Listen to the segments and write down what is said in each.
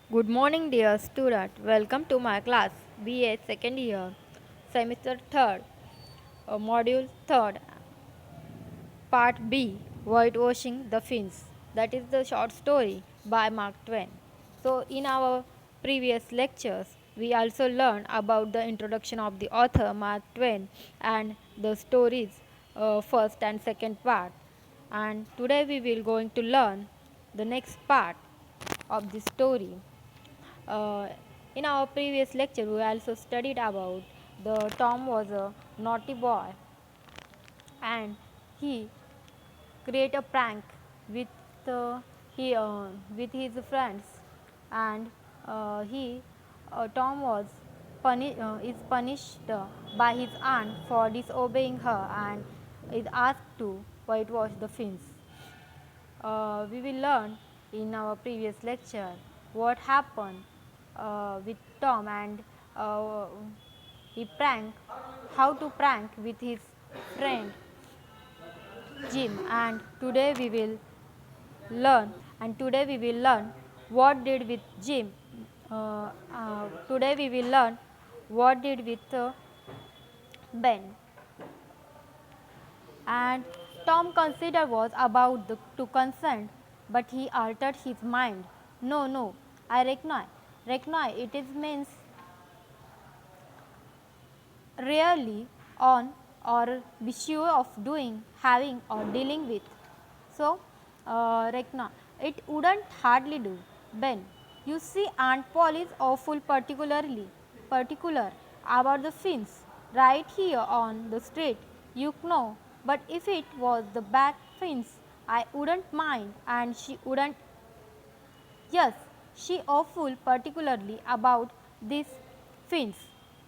Good morning, dear student. Welcome to my class, BA second year, semester third, module third, part B, Whitewashing the Fins. That is the short story by Mark Twain. So, in our previous lectures, we also learned about the introduction of the author Mark Twain and the stories first and second part. And today we will going to learn the next part of the story. Uh, in our previous lecture, we also studied about the Tom was a naughty boy and he create a prank with he with his friends and he Tom was is punished by his aunt for disobeying her and is asked to whitewash the fins. We will learn in our previous lecture what happened with Tom and uh, he prank how to prank with his friend Jim, and today we will learn what did with Jim. Today we will learn what did with Ben. And Tom considered was about to consent, but he altered his mind. No, I recognize it is means rarely on or be sure of doing, having or dealing with. So, Rekna, it wouldn't hardly do. Ben, you see Aunt Paul is awful particular about the fins right here on the street. You know, but if it was the back fins, I wouldn't mind and she wouldn't. Yes, she awful particularly about these fins.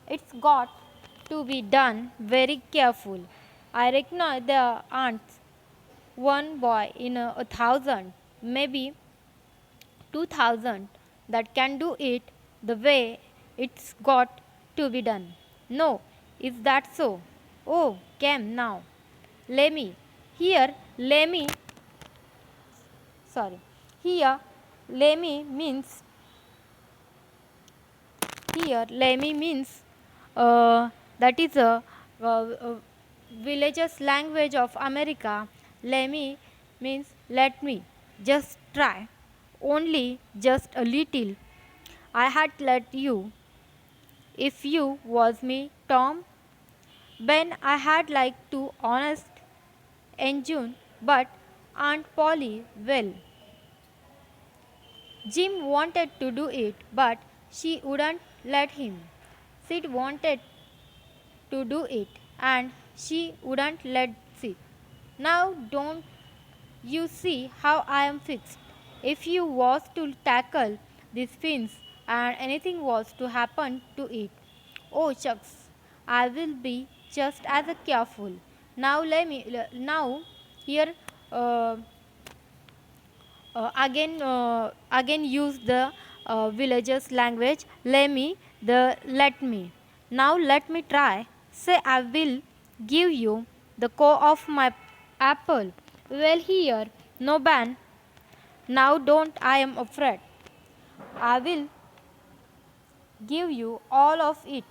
It's got to be done very careful. I recognize there aren't one boy in a thousand, maybe 2,000 that can do it the way it's got to be done. No, is that so? Oh, Cam, now. Lemmy, here, Lemmy, sorry, here, Lemmy means here, Lemmy means that is a village's language of America. Lemmy means let me just try, only just a little. I had let you if you was me, Tom. Ben, I had like to honest engine, but Aunt Polly, well, Jim wanted to do it, but she wouldn't let him. Sid wanted to do it, and she wouldn't let Sid. Now, don't you see how I am fixed? If you was to tackle these fins and anything was to happen to it, oh shucks, I will be just as careful. Now here uh, again use the villagers language let me now let me try say I will give you the core of my apple well here no ban now don't I am afraid I will give you all of it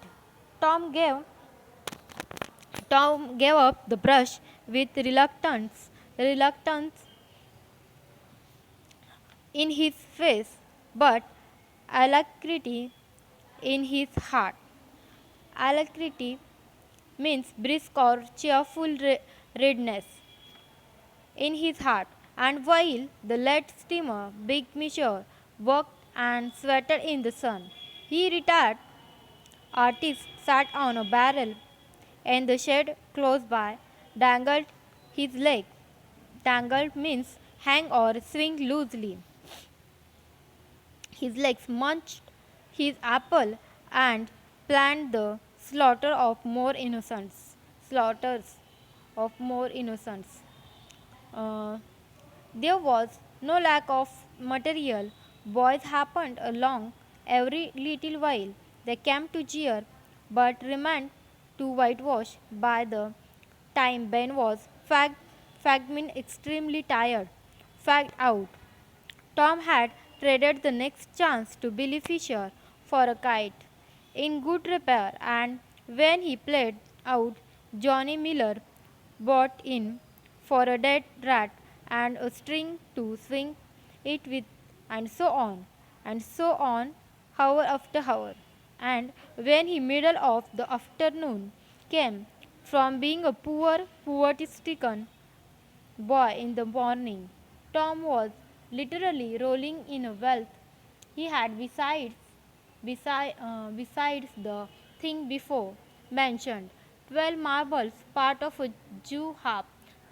tom gave up the brush with reluctance in his face, but alacrity in his heart. Alacrity means brisk or cheerful readiness in his heart. And while the late steamer, Big Misher, worked and sweated in the sun, he retired artist sat on a barrel in the shed close by, dangled his leg. Tangled means hang or swing loosely. His legs munched his apple and planned the slaughters of more innocents. Uh, there was no lack of material. Boys happened along every little while. They came to jeer, but remained to whitewash by the time Ben was extremely tired, fagged out. Tom had traded the next chance to Billy Fisher for a kite in good repair, and when he played out, Johnny Miller brought in for a dead rat and a string to swing it with, and so on, hour after hour. And when he middle of the afternoon came, from being a poor, poverty-stricken boy in the morning, Tom was literally rolling in a wealth he had besides the thing before mentioned, 12 marbles, part of a Jew harp.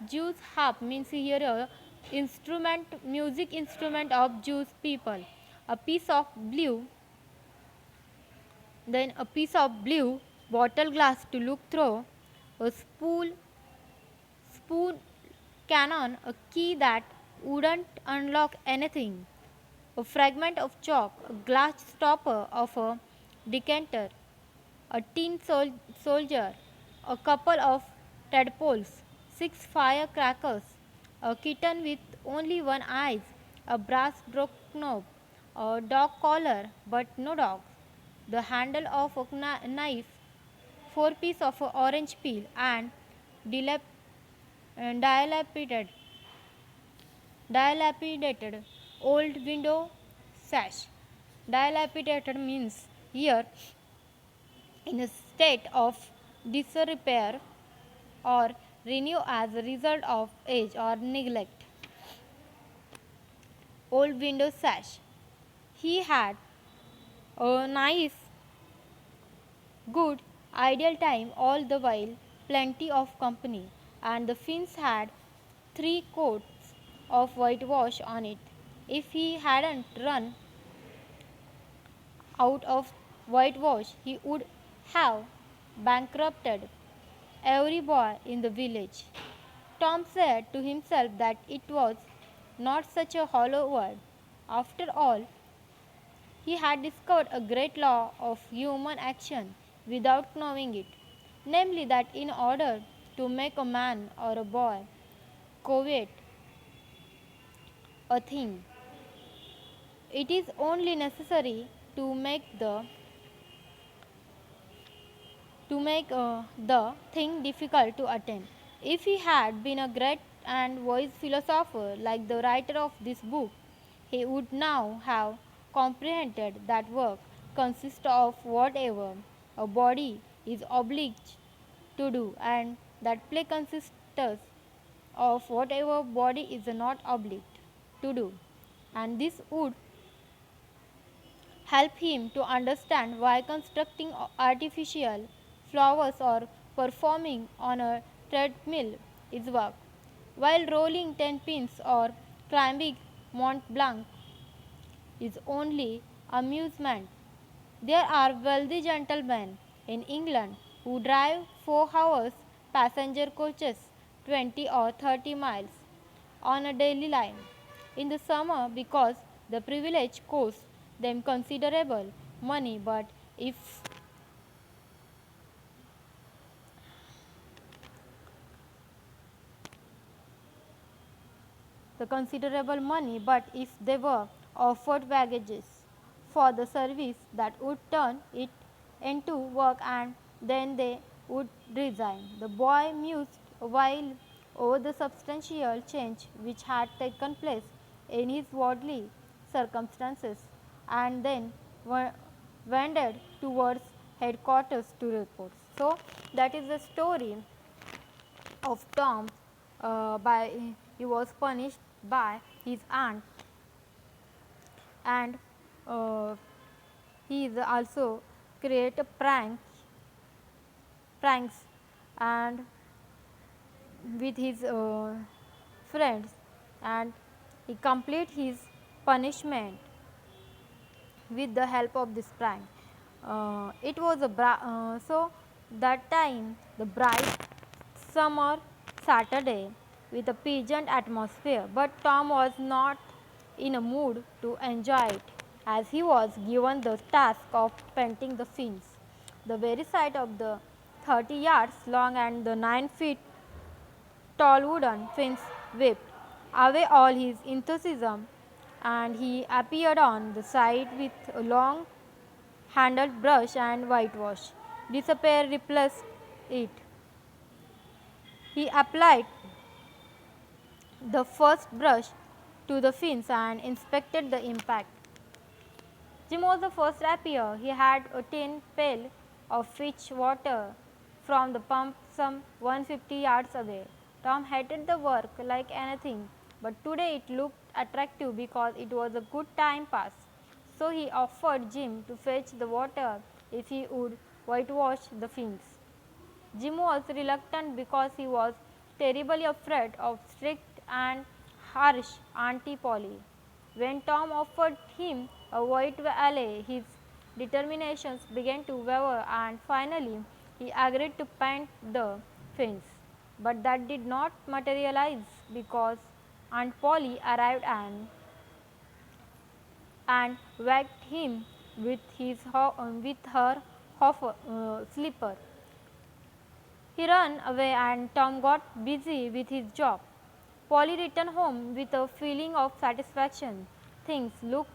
Jew's harp means here a music instrument of Jewish people. A piece of blue, then a piece of blue bottle glass to look through, a spoon cannon, a key that wouldn't unlock anything, a fragment of chalk, a glass stopper of a decanter, a soldier, a couple of tadpoles, 6 firecrackers, a kitten with only one eye, a brass doorknob, a dog collar but no dog, the handle of a knife, 4 pieces of orange peel, and dilapidated dilapidated old window sash. Dilapidated means here in a state of disrepair or renew as a result of age or neglect. Old window sash. He had a nice, good, ideal time all the while, plenty of company, and the Finns had 3 coats of whitewash on it. If he hadn't run out of whitewash, he would have bankrupted every boy in the village. Tom said to himself that it was not such a hollow word. After all, he had discovered a great law of human action without knowing it, namely that in order to make a man or a boy covet a thing, it is only necessary to make the thing difficult to attain. If he had been a great and wise philosopher like the writer of this book, he would now have comprehended that work consists of whatever a body is obliged to do, and that play consists of whatever body is not obliged to do. And this would help him to understand why constructing artificial flowers or performing on a treadmill is work, while rolling 10 pins or climbing Mont Blanc is only amusement. There are wealthy gentlemen in England who drive 4 hours passenger coaches 20 or 30 miles on a daily line in the summer because the privilege costs them considerable money, but if they were offered wages for the service that would turn it into work, and then they would resign. The boy mused a while over the substantial change which had taken place in his worldly circumstances, and then wandered towards headquarters to report. So that is the story of Tom. By he was punished by his aunt, and uh, he is also create a pranks and with his friends, and he complete his punishment with the help of this prank. It was so that time the bright summer Saturday with a pleasant atmosphere, but Tom was not in a mood to enjoy it, as he was given the task of painting the fins. The very sight of the 30 yards long and the 9 feet tall wooden fins whipped away all his enthusiasm and he appeared on the side with a long handled brush and whitewash. Disappear replaced it. He applied the first brush to the fins and inspected the impact. Jim was the first to appear. He had a tin pail of fetch water from the pump some 150 yards away. Tom hated the work like anything, but today it looked attractive because it was a good time pass. So he offered Jim to fetch the water if he would whitewash the fins. Jim was reluctant because he was terribly afraid of strict and harsh Auntie Polly. When Tom offered him a white valet, his determinations began to waver and finally he agreed to paint the fins. But that did not materialize because Aunt Polly arrived and whacked him with, with her slipper. He ran away and Tom got busy with his job. Polly returned home with a feeling of satisfaction. Things looked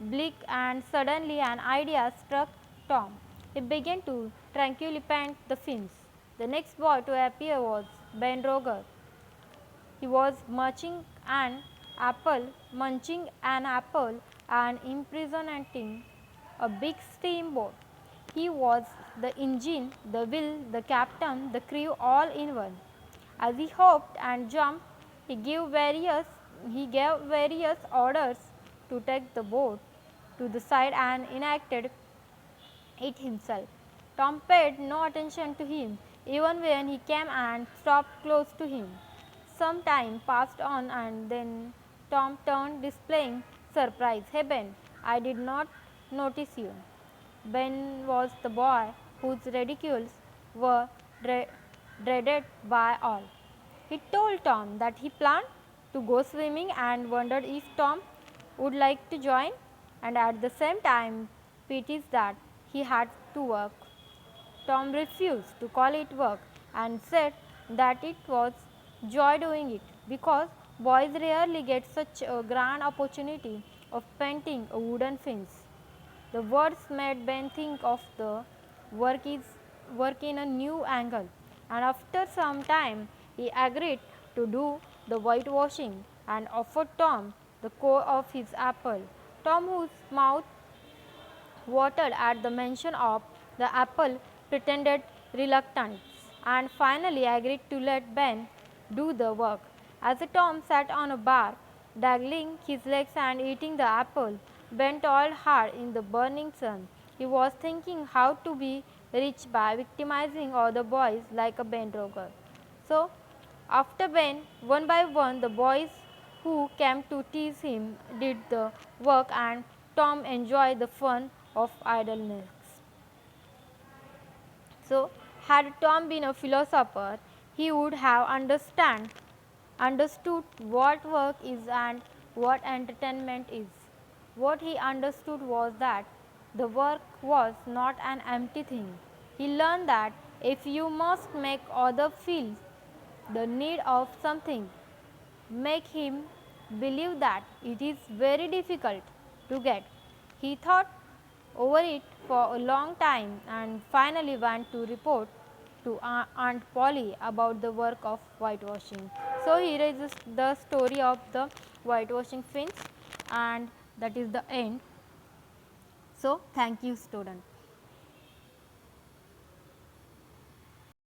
bleak and suddenly an idea struck Tom. He began to tranquilly paint the fins. The next boy to appear was Ben Roger. He was munching an apple and impersonating a big steamboat. He was the engine, the wheel, the captain, the crew all in one. As he hopped and jumped, he gave various orders to take the boat to the side and enacted it himself. Tom paid no attention to him, even when he came and stopped close to him. Some time passed on and then Tom turned, displaying surprise. Hey Ben, I did not notice you. Ben was the boy whose ridicules were dreaded by all. He told Tom that he planned to go swimming and wondered if Tom would like to join, and at the same time pitied that he had to work. Tom refused to call it work and said that it was joy doing it because boys rarely get such a grand opportunity of painting a wooden fence. The words made Ben think of the work is work in a new angle, and after some time he agreed to do the whitewashing and offered Tom the core of his apple. Tom, whose mouth watered at the mention of the apple, pretended reluctance and finally agreed to let Ben do the work. As Tom sat on a bar, dangling his legs and eating the apple, Ben toiled hard in the burning sun. He was thinking how to be rich by victimizing other boys like a Ben Roger. So, after Ben, one by one, the boys who came to tease him did the work and Tom enjoyed the fun of idleness. So, had Tom been a philosopher, he would have understood what work is and what entertainment is. What he understood was that the work was not an empty thing. He learned that if you must make others feel the need of something, make him believe that it is very difficult to get. He thought over it for a long time and finally went to report to Aunt Polly about the work of whitewashing. So, here is the story of the whitewashing fins, and that is the end. So, thank you, student.